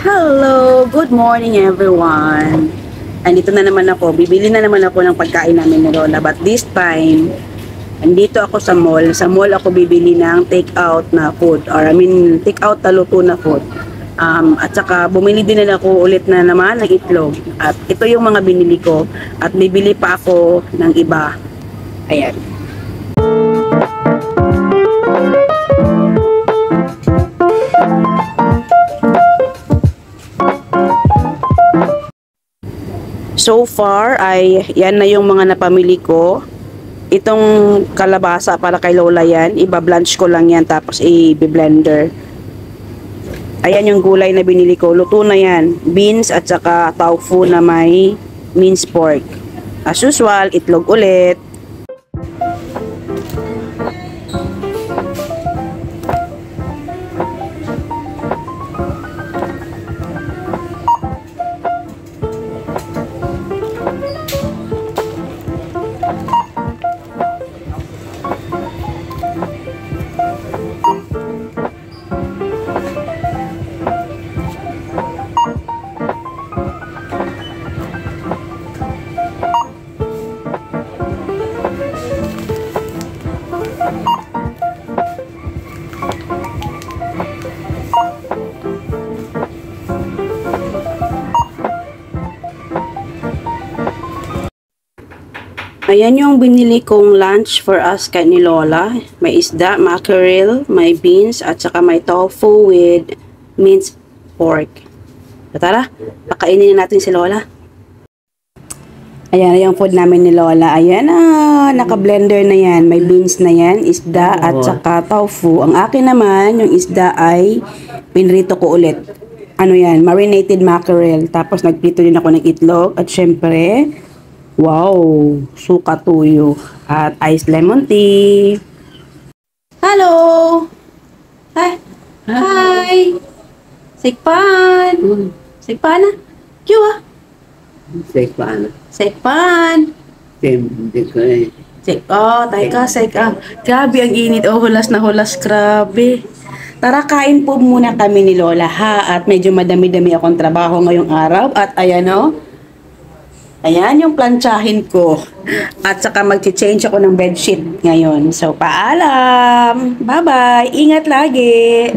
Hello! Good morning everyone! Andito na naman ako. Bibili na naman ako ng pagkain namin ni Lola. But this time, andito ako sa mall. Sa mall ako bibili ng take-out na food. Or take-out na luto na food. At saka bumili din na ako ulit na naman ng itlog. At ito yung mga binili ko. At bibili pa ako ng iba. Ayan. So far ay yan na yung mga napamili ko. Itong kalabasa para kay Lola yan. Iba-blanch ko lang yan tapos i-blender. Ayan yung gulay na binili ko. Luto na yan. Beans at saka tofu na may minced pork. As usual, itlog ulit. Ayan yung binili kong lunch for us kay ni Lola. May isda, mackerel, may beans, at saka may tofu with minced pork. Tara, pakainin natin si Lola. Ayan yung food namin ni Lola. Ayan naka-blender na yan. May beans na yan, isda, at saka tofu. Ang akin naman, yung isda ay pinrito ko ulit. Ano yan, marinated mackerel. Tapos nagprito din ako ng itlog. At syempre, wow, suka tuyo at iced lemon tea. Hello! Hi! Hi! Sikpan! Sikpan na? Kiwa? Sekpan. Sikpan! Hindi ko eh. Teka. Grabe ang init. Oh, hulas na hulas. Grabe. Tara, kain po muna kami ni Lola ha. At medyo madami-dami akong trabaho ngayong araw. At ayan o. Ayan yung plantsahin ko. At saka mag-change ako ng bedsheet ngayon. So, paalam! Bye-bye! Ingat lagi!